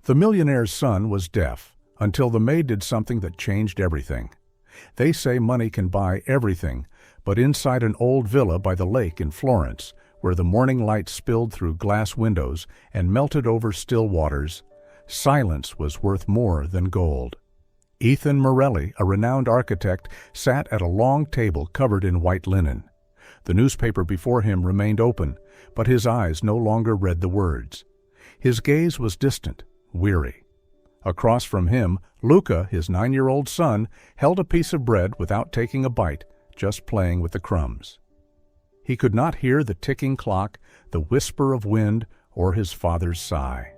The millionaire's son was deaf, until the maid did something that changed everything. They say money can buy everything, but inside an old villa by the lake in Florence, where the morning light spilled through glass windows and melted over still waters, silence was worth more than gold. Ethan Morelli, a renowned architect, sat at a long table covered in white linen. The newspaper before him remained open, but his eyes no longer read the words. His gaze was distant, weary. Across from him, Luca, his 9-year-old son, held a piece of bread without taking a bite, just playing with the crumbs. He could not hear the ticking clock, the whisper of wind, or his father's sigh.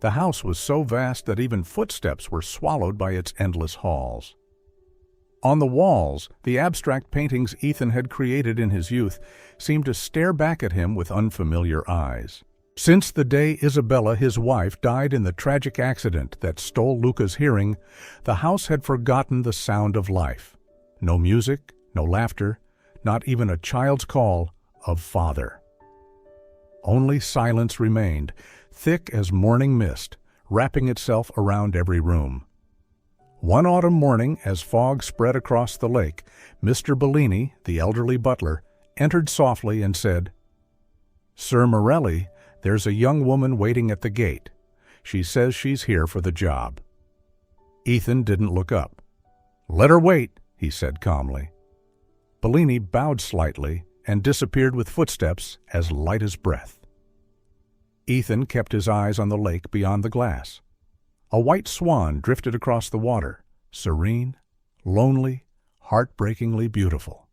The house was so vast that even footsteps were swallowed by its endless halls. On the walls, the abstract paintings Ethan had created in his youth seemed to stare back at him with unfamiliar eyes. Since the day Isabella, his wife, died in the tragic accident that stole Luca's hearing, the house had forgotten the sound of life. No music, no laughter, not even a child's call of father. Only silence remained, thick as morning mist, wrapping itself around every room. One autumn morning, as fog spread across the lake, Mr. Bellini, the elderly butler, entered softly and said, "Sir Morelli, there's a young woman waiting at the gate. She says she's here for the job." Ethan didn't look up. "Let her wait," he said calmly. Bellini bowed slightly and disappeared with footsteps as light as breath. Ethan kept his eyes on the lake beyond the glass. A white swan drifted across the water, serene, lonely, heartbreakingly beautiful.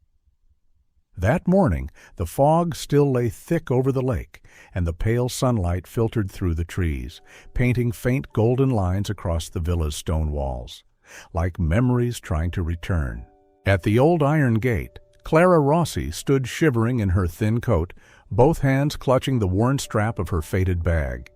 That morning, the fog still lay thick over the lake, and the pale sunlight filtered through the trees, painting faint golden lines across the villa's stone walls, like memories trying to return. At the old iron gate, Clara Rossi stood shivering in her thin coat, both hands clutching the worn strap of her faded bag.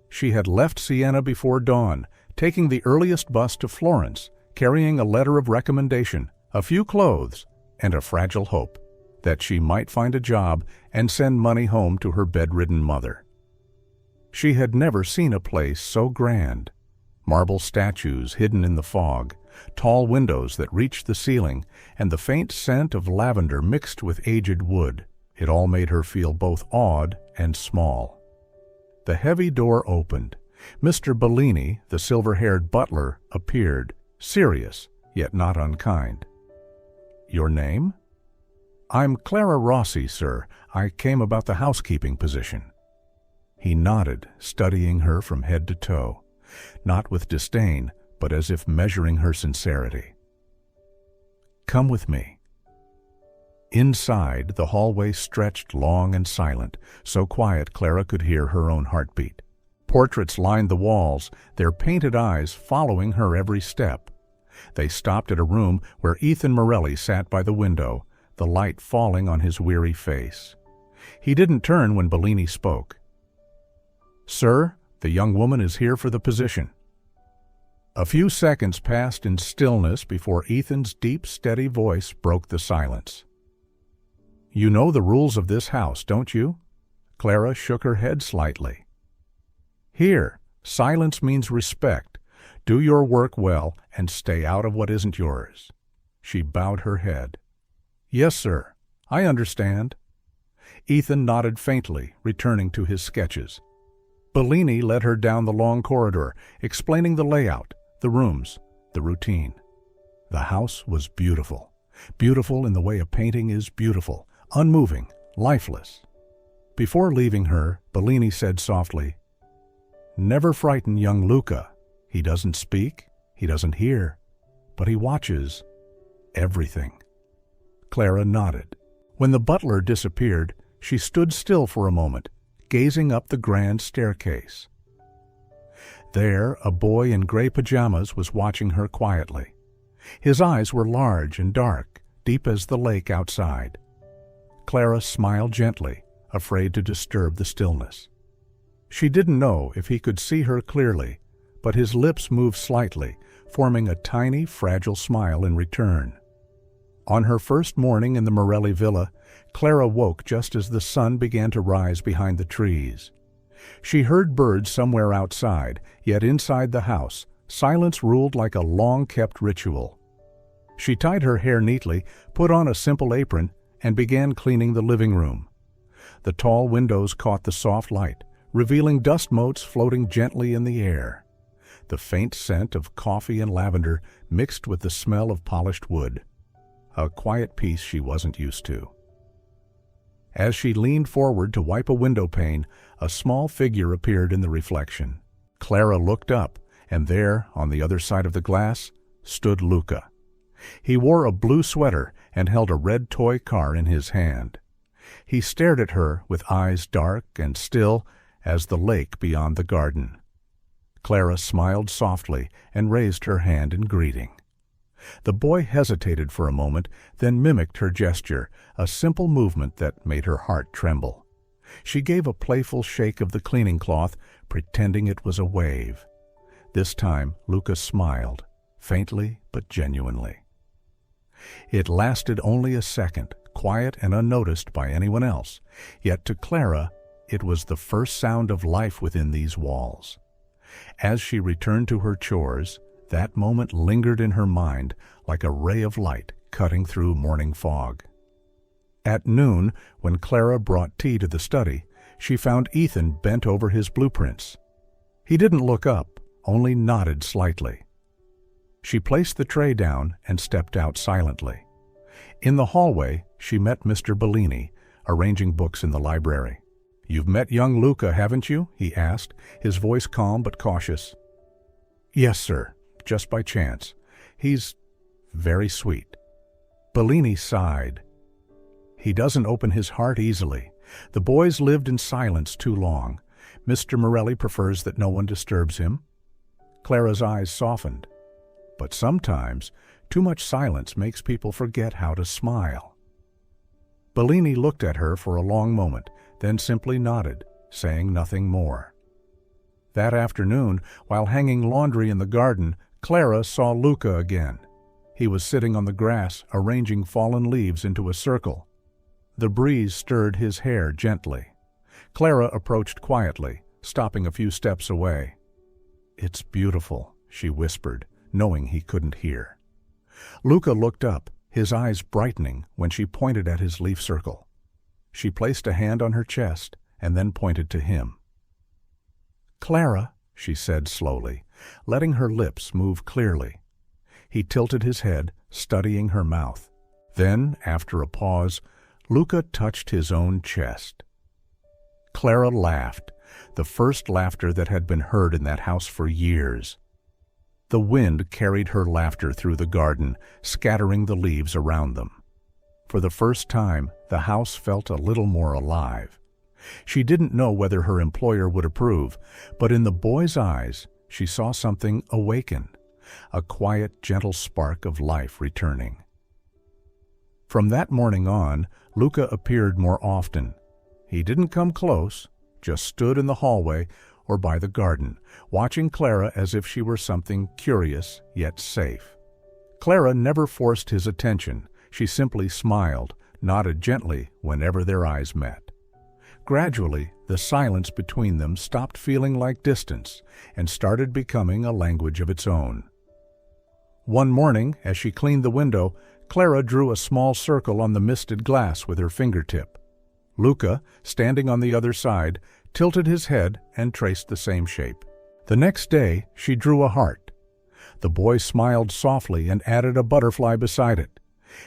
She had left Siena before dawn, taking the earliest bus to Florence, carrying a letter of recommendation, a few clothes, and a fragile hope that she might find a job and send money home to her bedridden mother. She had never seen a place so grand. Marble statues hidden in the fog, tall windows that reached the ceiling, and the faint scent of lavender mixed with aged wood. It all made her feel both awed and small. The heavy door opened. Mr. Bellini, the silver-haired butler, appeared, serious, yet not unkind. "Your name?" "I'm Clara Rossi, sir. I came about the housekeeping position." He nodded, studying her from head to toe, not with disdain, but as if measuring her sincerity. "Come with me." Inside, the hallway stretched long and silent, so quiet Clara could hear her own heartbeat. Portraits lined the walls, their painted eyes following her every step. They stopped at a room where Ethan Morelli sat by the window, the light falling on his weary face. He didn't turn when Bellini spoke. "Sir, the young woman is here for the position." A few seconds passed in stillness before Ethan's deep, steady voice broke the silence. "You know the rules of this house, don't you?" Clara shook her head slightly. "Here, silence means respect. Do your work well and stay out of what isn't yours." She bowed her head. "Yes, sir. I understand." Ethan nodded faintly, returning to his sketches. Bellini led her down the long corridor, explaining the layout, the rooms, the routine. The house was beautiful. Beautiful in the way a painting is beautiful, unmoving, lifeless. Before leaving her, Bellini said softly, "Never frighten young Luca. He doesn't speak, he doesn't hear, but he watches everything." Clara nodded. When the butler disappeared, she stood still for a moment, gazing up the grand staircase. There, a boy in gray pajamas was watching her quietly. His eyes were large and dark, deep as the lake outside. Clara smiled gently, afraid to disturb the stillness. She didn't know if he could see her clearly, but his lips moved slightly, forming a tiny, fragile smile in return. On her first morning in the Morelli villa, Clara woke just as the sun began to rise behind the trees. She heard birds somewhere outside, yet inside the house, silence ruled like a long-kept ritual. She tied her hair neatly, put on a simple apron, and began cleaning the living room. The tall windows caught the soft light, revealing dust motes floating gently in the air. The faint scent of coffee and lavender mixed with the smell of polished wood. A quiet peace she wasn't used to. As she leaned forward to wipe a window pane, a small figure appeared in the reflection. Clara looked up, and there, on the other side of the glass, stood Luca. He wore a blue sweater and held a red toy car in his hand. He stared at her with eyes dark and still as the lake beyond the garden. Clara smiled softly and raised her hand in greeting. The boy hesitated for a moment, then mimicked her gesture, a simple movement that made her heart tremble. She gave a playful shake of the cleaning cloth, pretending it was a wave. This time Luca smiled, faintly but genuinely. It lasted only a second, quiet and unnoticed by anyone else, yet to Clara it was the first sound of life within these walls. As she returned to her chores, that moment lingered in her mind like a ray of light cutting through morning fog. At noon, when Clara brought tea to the study, she found Ethan bent over his blueprints. He didn't look up, only nodded slightly. She placed the tray down and stepped out silently. In the hallway, she met Mr. Bellini, arranging books in the library. "You've met young Luca, haven't you?" he asked, his voice calm but cautious. "Yes, sir, just by chance. He's very sweet." Bellini sighed. "He doesn't open his heart easily. The boy's lived in silence too long. Mr. Morelli prefers that no one disturbs him." Clara's eyes softened. But sometimes, too much silence makes people forget how to smile. Bellini looked at her for a long moment, then simply nodded, saying nothing more. That afternoon, while hanging laundry in the garden, Clara saw Luca again. He was sitting on the grass, arranging fallen leaves into a circle. The breeze stirred his hair gently. Clara approached quietly, stopping a few steps away. "It's beautiful," she whispered, knowing he couldn't hear. Luca looked up, his eyes brightening when she pointed at his leaf circle. She placed a hand on her chest and then pointed to him. "Clara," she said slowly, letting her lips move clearly. He tilted his head, studying her mouth. Then, after a pause, Luca touched his own chest. Clara laughed, the first laughter that had been heard in that house for years. The wind carried her laughter through the garden, scattering the leaves around them. For the first time, the house felt a little more alive. She didn't know whether her employer would approve, but in the boy's eyes, she saw something awaken, a quiet, gentle spark of life returning. From that morning on, Luca appeared more often. He didn't come close, just stood in the hallway or by the garden, watching Clara as if she were something curious yet safe. Clara never forced his attention. She simply smiled, nodded gently whenever their eyes met. Gradually, the silence between them stopped feeling like distance and started becoming a language of its own. One morning, as she cleaned the window, Clara drew a small circle on the misted glass with her fingertip. Luca, standing on the other side, tilted his head and traced the same shape. The next day, she drew a heart. The boy smiled softly and added a butterfly beside it.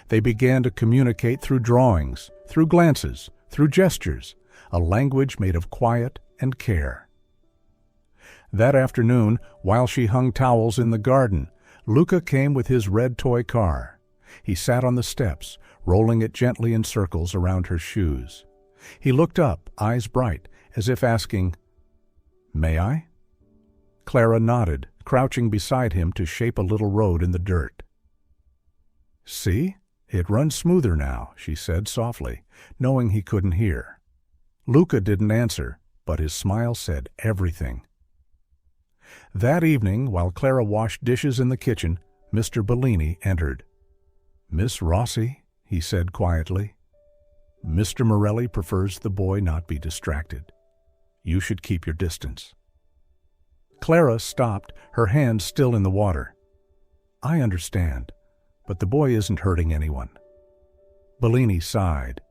They began to communicate through drawings, through glances, through gestures, a language made of quiet and care. That afternoon, while she hung towels in the garden, Luca came with his red toy car. He sat on the steps, rolling it gently in circles around her shoes. He looked up, eyes bright, as if asking, "May I?" Clara nodded, crouching beside him to shape a little road in the dirt. "See? It runs smoother now," she said softly, knowing he couldn't hear. Luca didn't answer, but his smile said everything. That evening, while Clara washed dishes in the kitchen, Mr. Bellini entered. "Miss Rossi," he said quietly. "Mr. Morelli prefers the boy not be distracted." You should keep your distance." Clara stopped, her hands still in the water. "I understand, but the boy isn't hurting anyone." Bellini sighed.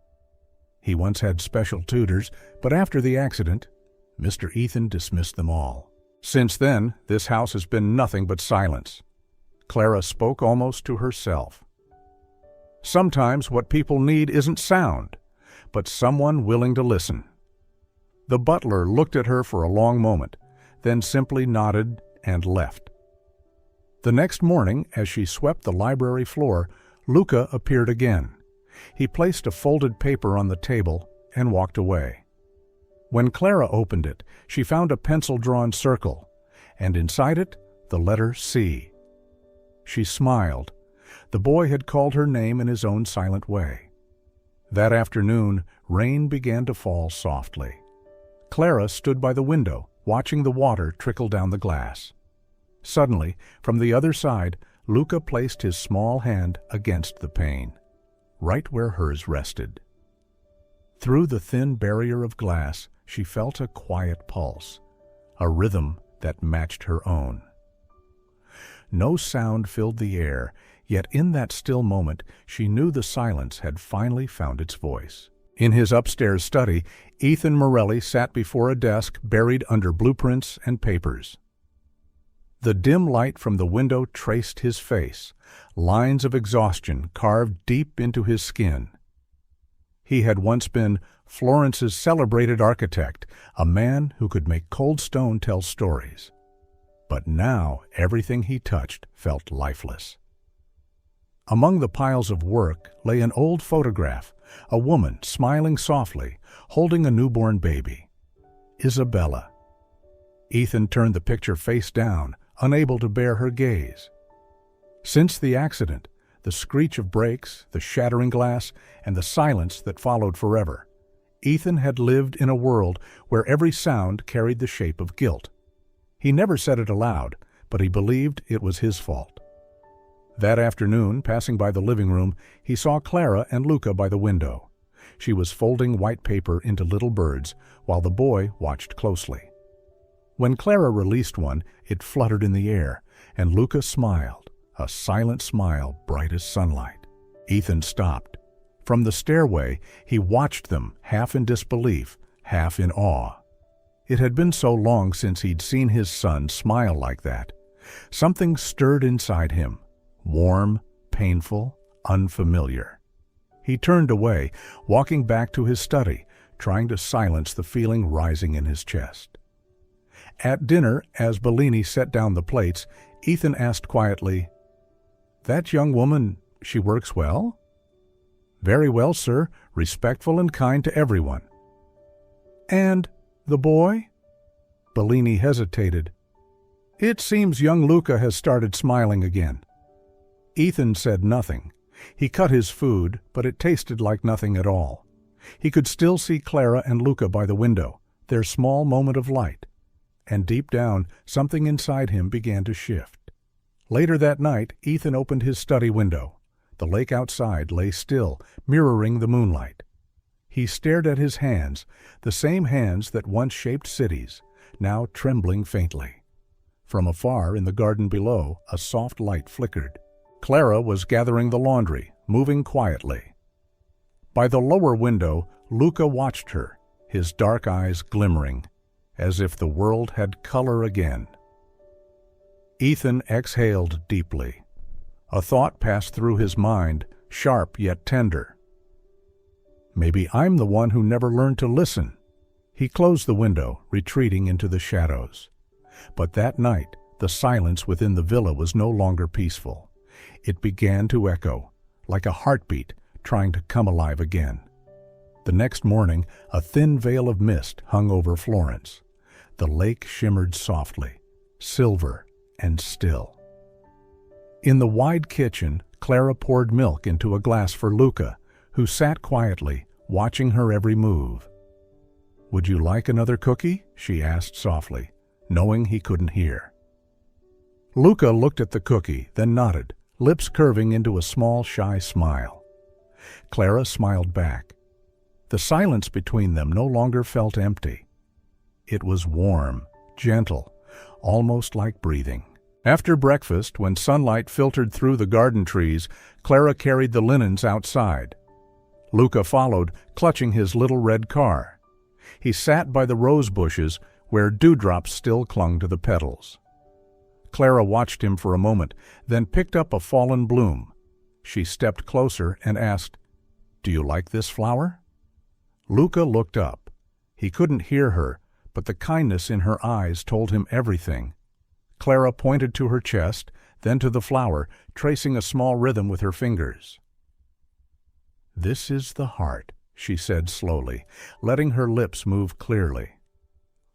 He once had special tutors, but after the accident, Mr. Ethan dismissed them all. Since then, this house has been nothing but silence. Clara spoke almost to herself. Sometimes what people need isn't sound, but someone willing to listen. The butler looked at her for a long moment, then simply nodded and left. The next morning, as she swept the library floor, Luca appeared again. He placed a folded paper on the table and walked away. When Clara opened it, she found a pencil-drawn circle, and inside it, the letter C. She smiled. The boy had called her name in his own silent way. That afternoon, rain began to fall softly. Clara stood by the window, watching the water trickle down the glass. Suddenly, from the other side, Luca placed his small hand against the pane, right where hers rested. Through the thin barrier of glass, she felt a quiet pulse, a rhythm that matched her own. No sound filled the air, yet in that still moment she knew the silence had finally found its voice. In his upstairs study, Ethan Morelli sat before a desk buried under blueprints and papers. The dim light from the window traced his face, lines of exhaustion carved deep into his skin. He had once been Florence's celebrated architect, a man who could make cold stone tell stories. But now everything he touched felt lifeless. Among the piles of work lay an old photograph, a woman smiling softly, holding a newborn baby. Isabella. Ethan turned the picture face down, unable to bear her gaze. Since the accident, the screech of brakes, the shattering glass, and the silence that followed forever, Ethan had lived in a world where every sound carried the shape of guilt. He never said it aloud, but he believed it was his fault. That afternoon, passing by the living room, he saw Clara and Luca by the window. She was folding white paper into little birds, while the boy watched closely. When Clara released one, it fluttered in the air, and Luca smiled, a silent smile bright as sunlight. Ethan stopped. From the stairway, he watched them, half in disbelief, half in awe. It had been so long since he'd seen his son smile like that. Something stirred inside him, warm, painful, unfamiliar. He turned away, walking back to his study, trying to silence the feeling rising in his chest. At dinner, as Bellini set down the plates, Ethan asked quietly, "That young woman, she works well?" "Very well, sir, respectful and kind to everyone." "And the boy?" Bellini hesitated. "It seems young Luca has started smiling again." Ethan said nothing. He cut his food, but it tasted like nothing at all. He could still see Clara and Luca by the window, their small moment of light. And deep down, something inside him began to shift. Later that night, Ethan opened his study window. The lake outside lay still, mirroring the moonlight. He stared at his hands, the same hands that once shaped cities, now trembling faintly. From afar, in the garden below, a soft light flickered. Clara was gathering the laundry, moving quietly. By the lower window, Luca watched her, his dark eyes glimmering, as if the world had color again. Ethan exhaled deeply. A thought passed through his mind, sharp yet tender. Maybe I'm the one who never learned to listen. He closed the window, retreating into the shadows. But that night, the silence within the villa was no longer peaceful. It began to echo, like a heartbeat trying to come alive again. The next morning, a thin veil of mist hung over Florence. The lake shimmered softly, silver and still. In the wide kitchen, Clara poured milk into a glass for Luca, who sat quietly, watching her every move. "Would you like another cookie?" she asked softly, knowing he couldn't hear. Luca looked at the cookie, then nodded, lips curving into a small, shy smile. Clara smiled back. The silence between them no longer felt empty. It was warm, gentle, almost like breathing. After breakfast, when sunlight filtered through the garden trees, Clara carried the linens outside. Luca followed, clutching his little red car. He sat by the rose bushes where dewdrops still clung to the petals. Clara watched him for a moment, then picked up a fallen bloom. She stepped closer and asked, "Do you like this flower?" Luca looked up. He couldn't hear her, but the kindness in her eyes told him everything. Clara pointed to her chest, then to the flower, tracing a small rhythm with her fingers. "This is the heart," she said slowly, letting her lips move clearly.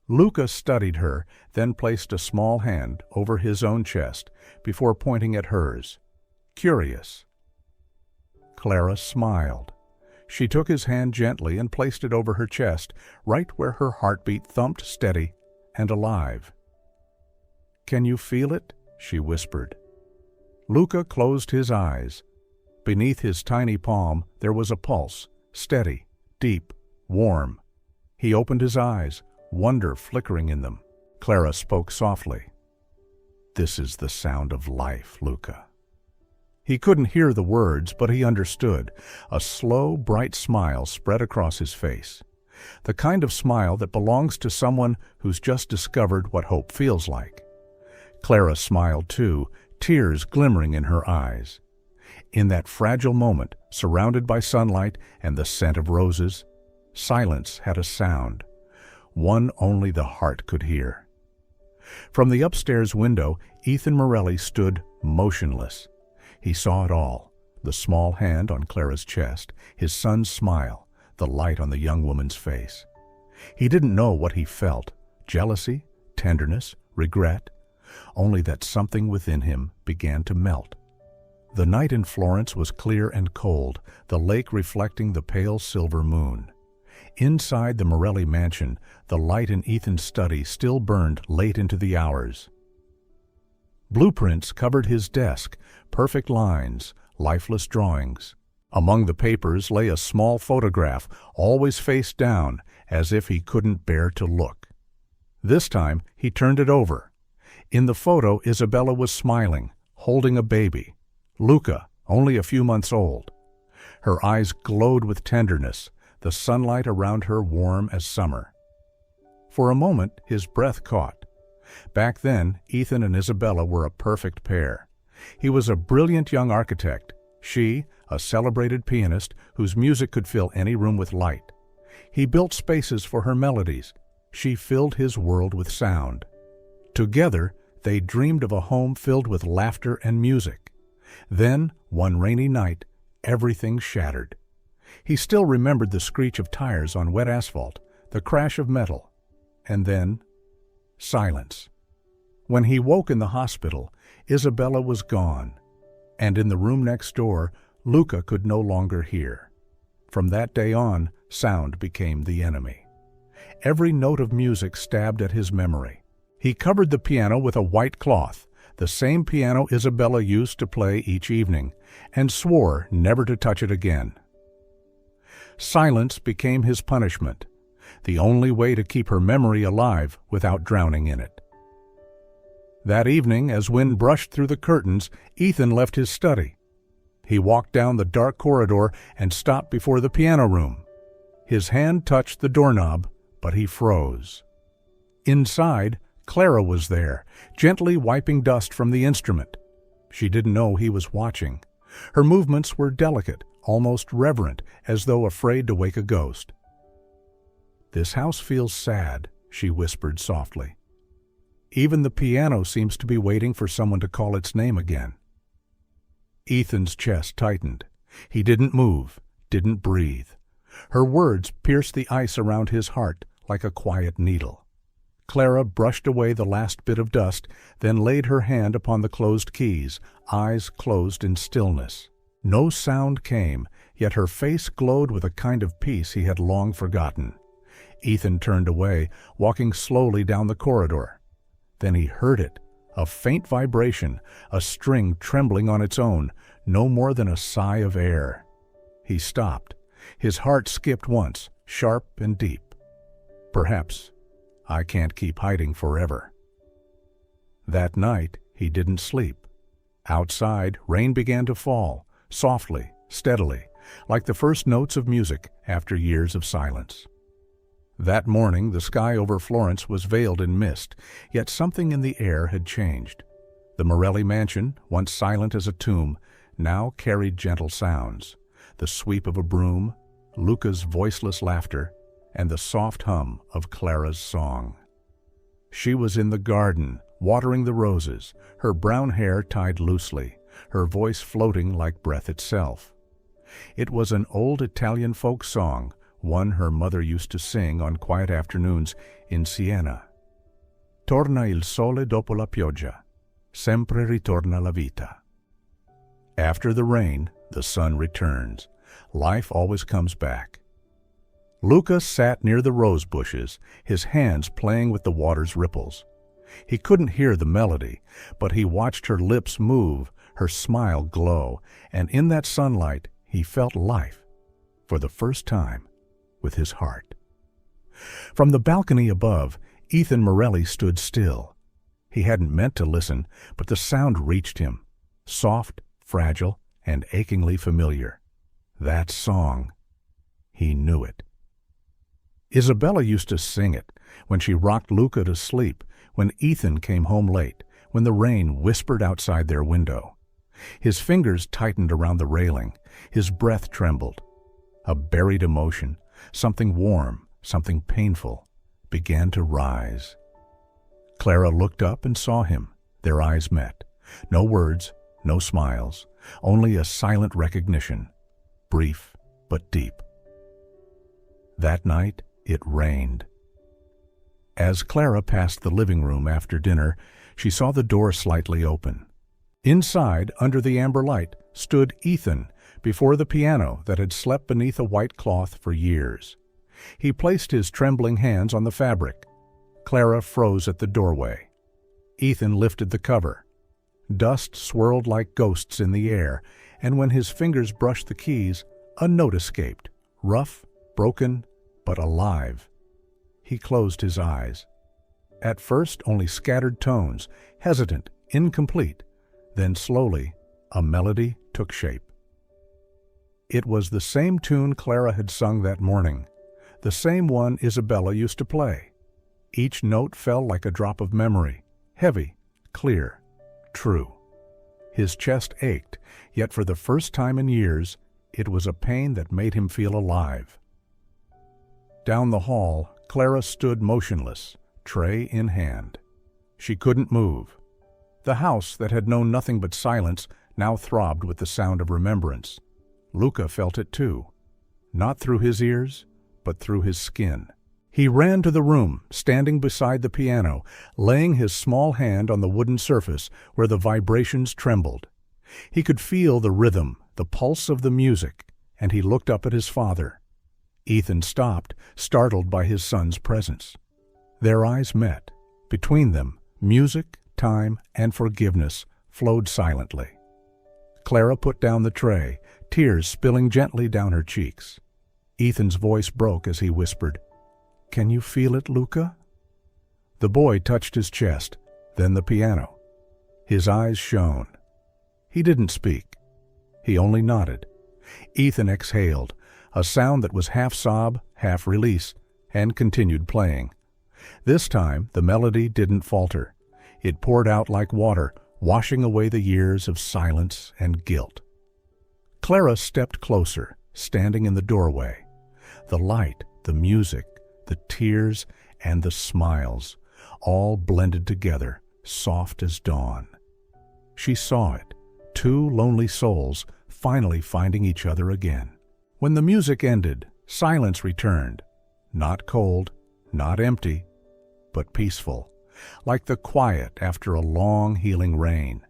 Luca studied her, then placed a small hand over his own chest before pointing at hers. Curious. Clara smiled. She took his hand gently and placed it over her chest, right where her heartbeat thumped steady and alive. "Can you feel it?" she whispered. Luca closed his eyes. Beneath his tiny palm there was a pulse, steady, deep, warm. He opened his eyes, wonder flickering in them. Clara spoke softly. "This is the sound of life, Luca." He couldn't hear the words, but he understood. A slow, bright smile spread across his face. The kind of smile that belongs to someone who's just discovered what hope feels like. Clara smiled too, tears glimmering in her eyes. In that fragile moment, surrounded by sunlight and the scent of roses, silence had a sound, one only the heart could hear. From the upstairs window, Ethan Morelli stood motionless. He saw it all, the small hand on Clara's chest, his son's smile, the light on the young woman's face. He didn't know what he felt, jealousy, tenderness, regret, only that something within him began to melt. The night in Florence was clear and cold, the lake reflecting the pale silver moon. Inside the Morelli mansion, the light in Ethan's study still burned late into the hours. Blueprints covered his desk, perfect lines, lifeless drawings. Among the papers lay a small photograph, always face down, as if he couldn't bear to look. This time, he turned it over. In the photo, Isabella was smiling, holding a baby. Luca, only a few months old. Her eyes glowed with tenderness, the sunlight around her warm as summer. For a moment, his breath caught. Back then, Ethan and Isabella were a perfect pair. He was a brilliant young architect, she, a celebrated pianist whose music could fill any room with light. He built spaces for her melodies. She filled his world with sound. Together, they dreamed of a home filled with laughter and music. Then, one rainy night, everything shattered. He still remembered the screech of tires on wet asphalt, the crash of metal, and then silence. When he woke in the hospital, Isabella was gone, and in the room next door, Luca could no longer hear. From that day on, sound became the enemy. Every note of music stabbed at his memory. He covered the piano with a white cloth, the same piano Isabella used to play each evening, and swore never to touch it again. Silence became his punishment, the only way to keep her memory alive without drowning in it. That evening, as wind brushed through the curtains, Ethan left his study. He walked down the dark corridor and stopped before the piano room. His hand touched the doorknob, but he froze. Inside, Clara was there, gently wiping dust from the instrument. She didn't know he was watching. Her movements were delicate, almost reverent, as though afraid to wake a ghost. "This house feels sad," she whispered softly. "Even the piano seems to be waiting for someone to call its name again." Ethan's chest tightened. He didn't move, didn't breathe. Her words pierced the ice around his heart like a quiet needle. Clara brushed away the last bit of dust, then laid her hand upon the closed keys, eyes closed in stillness. No sound came, yet her face glowed with a kind of peace he had long forgotten. Ethan turned away, walking slowly down the corridor. Then he heard it, a faint vibration, a string trembling on its own, no more than a sigh of air. He stopped. His heart skipped once, sharp and deep. Perhaps I can't keep hiding forever." That night, he didn't sleep. Outside, rain began to fall, softly, steadily, like the first notes of music after years of silence. That morning, the sky over Florence was veiled in mist, yet something in the air had changed. The Morelli mansion, once silent as a tomb, now carried gentle sounds: the sweep of a broom, Luca's voiceless laughter, and the soft hum of Clara's song. She was in the garden, watering the roses, her brown hair tied loosely, her voice floating like breath itself. It was an old Italian folk song, one her mother used to sing on quiet afternoons in Siena. Torna il sole dopo la pioggia, sempre ritorna la vita. After the rain, the sun returns. Life always comes back. Luca sat near the rose bushes, his hands playing with the water's ripples. He couldn't hear the melody, but he watched her lips move, her smile glow, and in that sunlight he felt life, for the first time, with his heart. From the balcony above, Ethan Morelli stood still. He hadn't meant to listen, but the sound reached him, soft, fragile, and achingly familiar. That song. He knew it. Isabella used to sing it when she rocked Luca to sleep, when Ethan came home late, when the rain whispered outside their window. His fingers tightened around the railing, his breath trembled. A buried emotion, something warm, something painful, began to rise. Clara looked up and saw him. Their eyes met. No words, no smiles, only a silent recognition, brief but deep. That night, it rained. As Clara passed the living room after dinner, she saw the door slightly open. Inside, under the amber light, stood Ethan before the piano that had slept beneath a white cloth for years. He placed his trembling hands on the fabric. Clara froze at the doorway. Ethan lifted the cover. Dust swirled like ghosts in the air, and when his fingers brushed the keys, a note escaped, rough, broken, but alive. He closed his eyes. At first, only scattered tones, hesitant, incomplete. Then slowly, a melody took shape. It was the same tune Clara had sung that morning, the same one Isabella used to play. Each note fell like a drop of memory, heavy, clear, true. His chest ached, yet for the first time in years, it was a pain that made him feel alive. Down the hall, Clara stood motionless, tray in hand. She couldn't move. The house that had known nothing but silence now throbbed with the sound of remembrance. Luca felt it too, not through his ears, but through his skin. He ran to the room, standing beside the piano, laying his small hand on the wooden surface where the vibrations trembled. He could feel the rhythm, the pulse of the music, and he looked up at his father. Ethan stopped, startled by his son's presence. Their eyes met. Between them, music, time, and forgiveness flowed silently. Clara put down the tray, tears spilling gently down her cheeks. Ethan's voice broke as he whispered, "Can you feel it, Luca?" The boy touched his chest, then the piano. His eyes shone. He didn't speak. He only nodded. Ethan exhaled, a sound that was half sob, half release, and continued playing. This time, the melody didn't falter. It poured out like water, washing away the years of silence and guilt. Clara stepped closer, standing in the doorway. The light, the music, the tears, and the smiles, all blended together, soft as dawn. She saw it, two lonely souls finally finding each other again. When the music ended, silence returned, not cold, not empty, but peaceful, like the quiet after a long, healing rain.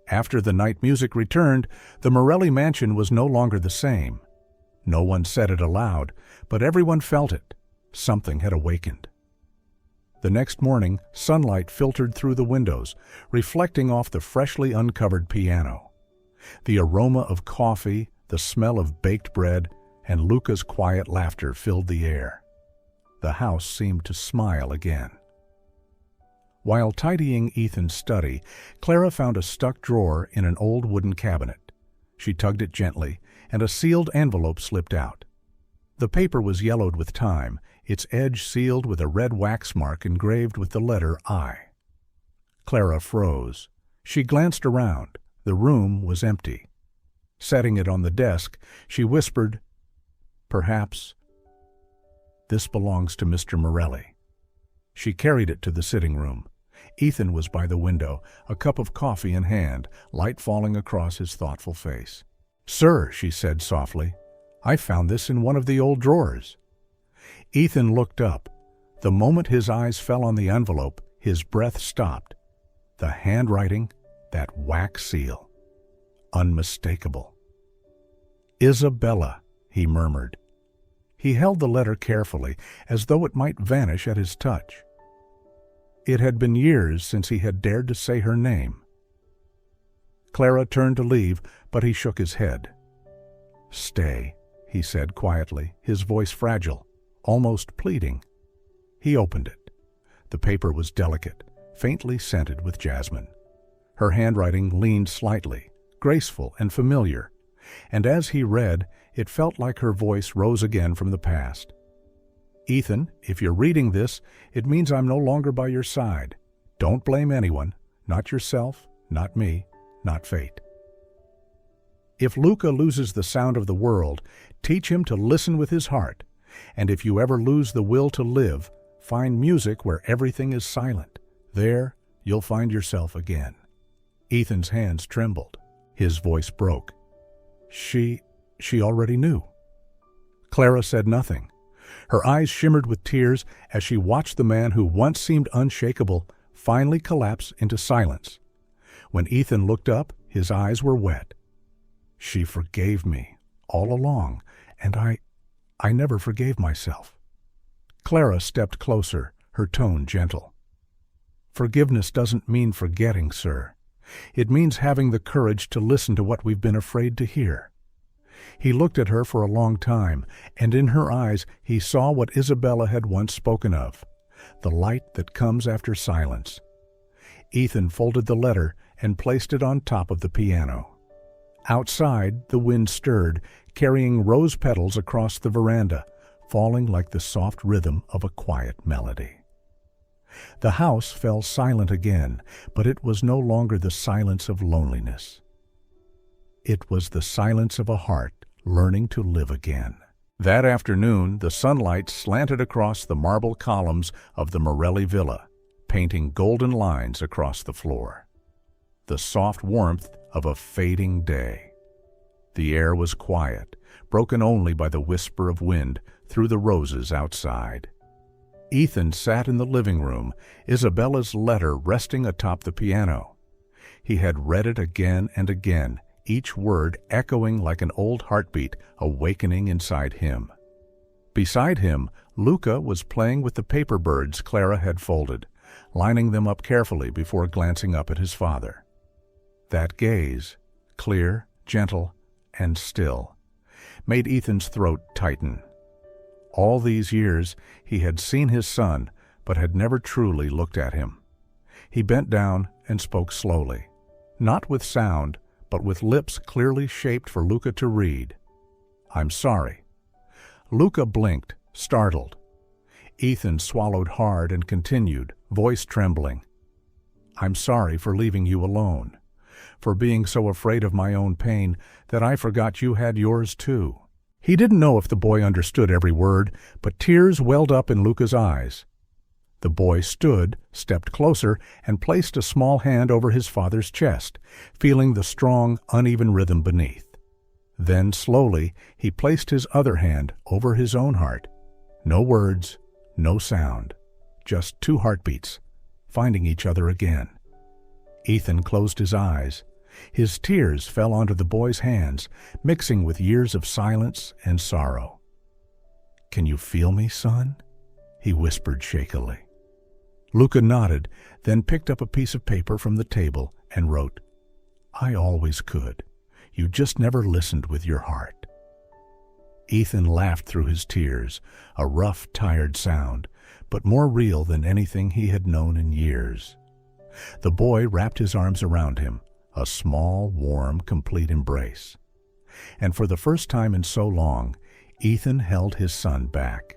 After the night music returned, the Morelli mansion was no longer the same. No one said it aloud, but everyone felt it. Something had awakened. The next morning, sunlight filtered through the windows, reflecting off the freshly uncovered piano. The aroma of coffee, the smell of baked bread, and Luca's quiet laughter filled the air. The house seemed to smile again. While tidying Ethan's study, Clara found a stuck drawer in an old wooden cabinet. She tugged it gently, and a sealed envelope slipped out. The paper was yellowed with time, its edge sealed with a red wax mark engraved with the letter I. Clara froze. She glanced around. The room was empty. Setting it on the desk, she whispered, "Perhaps this belongs to Mr. Morelli." She carried it to the sitting room. Ethan was by the window, a cup of coffee in hand, light falling across his thoughtful face. "Sir," she said softly, "I found this in one of the old drawers." Ethan looked up. The moment his eyes fell on the envelope, his breath stopped. The handwriting, that wax seal. Unmistakable. "Isabella," he murmured. He held the letter carefully, as though it might vanish at his touch. It had been years since he had dared to say her name. Clara turned to leave, but he shook his head. "Stay," he said quietly, his voice fragile, almost pleading. He opened it. The paper was delicate, faintly scented with jasmine. Her handwriting leaned slightly, graceful and familiar, and as he read, it felt like her voice rose again from the past. "Ethan, if you're reading this, it means I'm no longer by your side. Don't blame anyone, not yourself, not me, not fate. If Luca loses the sound of the world, teach him to listen with his heart, and if you ever lose the will to live, find music where everything is silent. There, you'll find yourself again." Ethan's hands trembled. His voice broke. She already knew. Clara said nothing. Her eyes shimmered with tears as she watched the man who once seemed unshakable finally collapse into silence. When Ethan looked up, his eyes were wet. "She forgave me all along, and I never forgave myself." Clara stepped closer, her tone gentle. "Forgiveness doesn't mean forgetting, sir. It means having the courage to listen to what we've been afraid to hear." He looked at her for a long time, and in her eyes he saw what Isabella had once spoken of, the light that comes after silence. Ethan folded the letter and placed it on top of the piano. Outside, the wind stirred, carrying rose petals across the veranda, falling like the soft rhythm of a quiet melody. The house fell silent again, but it was no longer the silence of loneliness. It was the silence of a heart learning to live again. That afternoon, the sunlight slanted across the marble columns of the Morelli villa, painting golden lines across the floor. The soft warmth of a fading day. The air was quiet, broken only by the whisper of wind through the roses outside. Ethan sat in the living room, Isabella's letter resting atop the piano. He had read it again and again, each word echoing like an old heartbeat awakening inside him. Beside him, Luca was playing with the paper birds Clara had folded, lining them up carefully before glancing up at his father. That gaze, clear, gentle, and still, made Ethan's throat tighten. All these years he had seen his son, but had never truly looked at him. He bent down and spoke slowly, not with sound, but with lips clearly shaped for Luca to read. "I'm sorry." Luca blinked, startled. Ethan swallowed hard and continued, voice trembling. "I'm sorry for leaving you alone, for being so afraid of my own pain that I forgot you had yours too." He didn't know if the boy understood every word, but tears welled up in Luca's eyes. The boy stood, stepped closer, and placed a small hand over his father's chest, feeling the strong, uneven rhythm beneath. Then, slowly, he placed his other hand over his own heart. No words, no sound, just two heartbeats, finding each other again. Ethan closed his eyes. His tears fell onto the boy's hands, mixing with years of silence and sorrow. "Can you feel me, son?" he whispered shakily. Luca nodded, then picked up a piece of paper from the table and wrote, "I always could. You just never listened with your heart." Ethan laughed through his tears, a rough, tired sound, but more real than anything he had known in years. The boy wrapped his arms around him, a small, warm, complete embrace. And for the first time in so long, Ethan held his son back.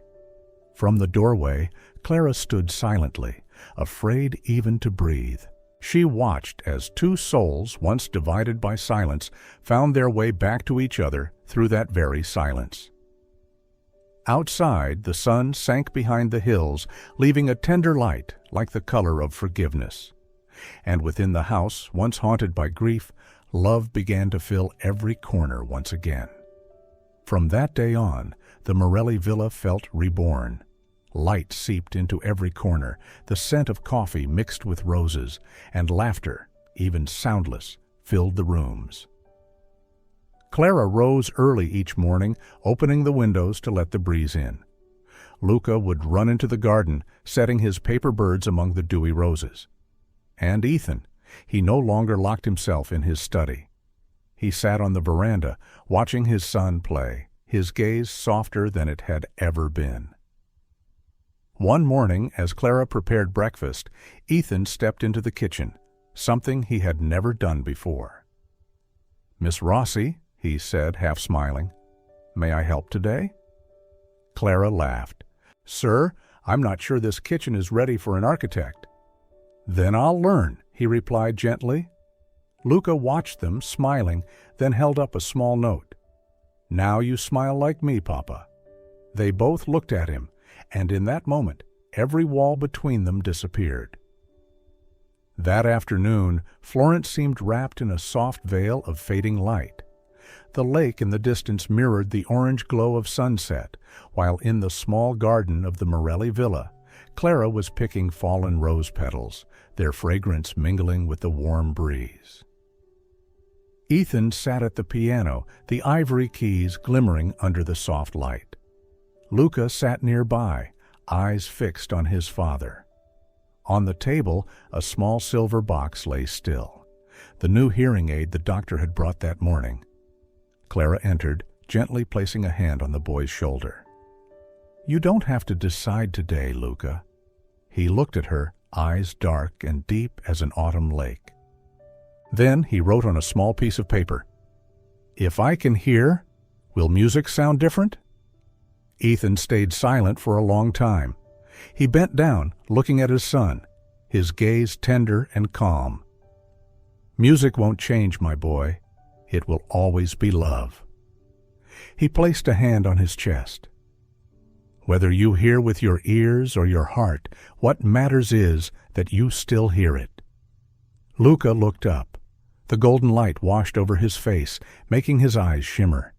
From the doorway, Clara stood silently, afraid even to breathe. She watched as two souls, once divided by silence, found their way back to each other through that very silence. Outside, the sun sank behind the hills, leaving a tender light like the color of forgiveness. And within the house, once haunted by grief, love began to fill every corner once again. From that day on, the Morelli villa felt reborn. Light seeped into every corner, the scent of coffee mixed with roses, and laughter, even soundless, filled the rooms. Clara rose early each morning, opening the windows to let the breeze in. Luca would run into the garden, setting his paper birds among the dewy roses. And Ethan, he no longer locked himself in his study. He sat on the veranda, watching his son play, his gaze softer than it had ever been. One morning, as Clara prepared breakfast, Ethan stepped into the kitchen, something he had never done before. "Miss Rossi," he said, half smiling, "may I help today?" Clara laughed. "Sir, I'm not sure this kitchen is ready for an architect." "Then I'll learn," he replied gently. Luca watched them, smiling, then held up a small note. "Now you smile like me, Papa." They both looked at him, and in that moment, every wall between them disappeared. That afternoon, Florence seemed wrapped in a soft veil of fading light. The lake in the distance mirrored the orange glow of sunset, while in the small garden of the Morelli villa, Clara was picking fallen rose petals, their fragrance mingling with the warm breeze. Ethan sat at the piano, the ivory keys glimmering under the soft light. Luca sat nearby, eyes fixed on his father. On the table, a small silver box lay still, the new hearing aid the doctor had brought that morning. Clara entered, gently placing a hand on the boy's shoulder. "You don't have to decide today, Luca." He looked at her, eyes dark and deep as an autumn lake. Then he wrote on a small piece of paper, "If I can hear, will music sound different?" Ethan stayed silent for a long time. He bent down, looking at his son, his gaze tender and calm. "Music won't change, my boy. It will always be love." He placed a hand on his chest. "Whether you hear with your ears or your heart, what matters is that you still hear it." Luca looked up. The golden light washed over his face, making his eyes shimmer.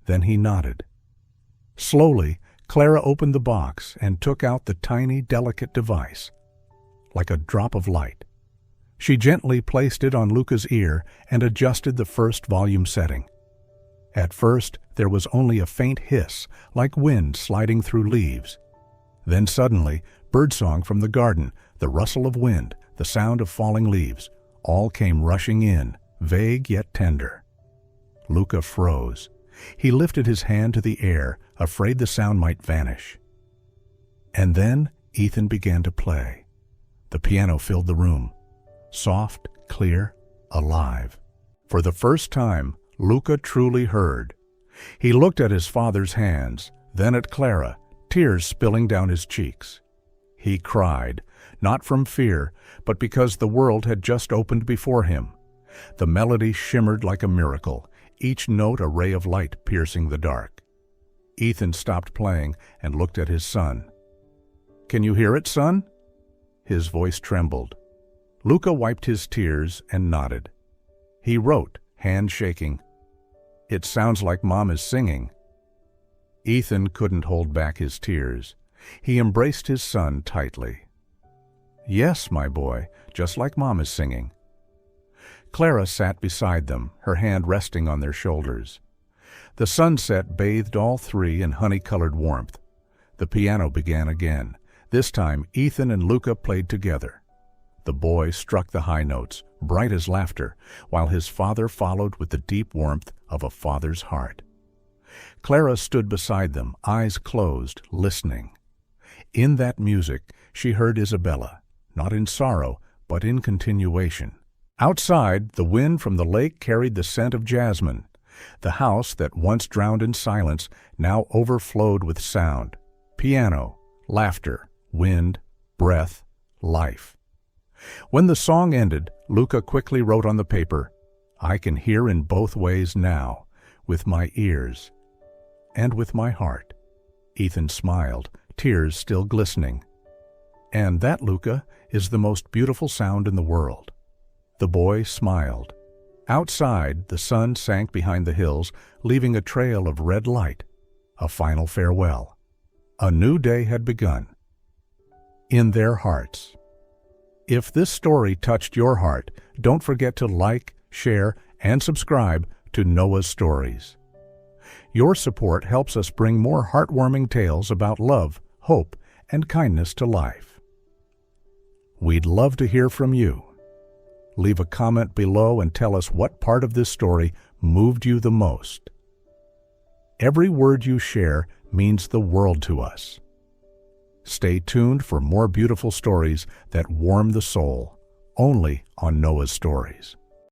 Then he nodded. Slowly, Clara opened the box and took out the tiny, delicate device. Like a drop of light, she gently placed it on Luca's ear and adjusted the first volume setting. At first, there was only a faint hiss, like wind sliding through leaves. Then suddenly, birdsong from the garden, the rustle of wind, the sound of falling leaves, all came rushing in, vague yet tender. Luca froze. He lifted his hand to the air, afraid the sound might vanish. And then Ethan began to play. The piano filled the room, soft, clear, alive. For the first time, Luca truly heard. He looked at his father's hands, then at Clara, tears spilling down his cheeks. He cried, not from fear, but because the world had just opened before him. The melody shimmered like a miracle, each note a ray of light piercing the dark. Ethan stopped playing and looked at his son. "Can you hear it, son?" His voice trembled. Luca wiped his tears and nodded. He wrote, hand shaking, "It sounds like Mom is singing." Ethan couldn't hold back his tears. He embraced his son tightly. "Yes, my boy, just like Mom is singing." Clara sat beside them, her hand resting on their shoulders. The sunset bathed all three in honey-colored warmth. The piano began again. This time, Ethan and Luca played together. The boy struck the high notes, bright as laughter, while his father followed with the deep warmth of a father's heart. Clara stood beside them, eyes closed, listening. In that music, she heard Isabella, not in sorrow, but in continuation. Outside, the wind from the lake carried the scent of jasmine. The house that once drowned in silence now overflowed with sound. Piano, laughter, wind, breath, life. When the song ended, Luca quickly wrote on the paper, "I can hear in both ways now, with my ears and with my heart." Ethan smiled, tears still glistening. "And that, Luca, is the most beautiful sound in the world." The boy smiled. Outside, the sun sank behind the hills, leaving a trail of red light. A final farewell. A new day had begun. In their hearts. If this story touched your heart, don't forget to like, share, and subscribe to Noah's Stories. Your support helps us bring more heartwarming tales about love, hope, and kindness to life. We'd love to hear from you. Leave a comment below and tell us what part of this story moved you the most. Every word you share means the world to us. Stay tuned for more beautiful stories that warm the soul, only on Noah's Stories.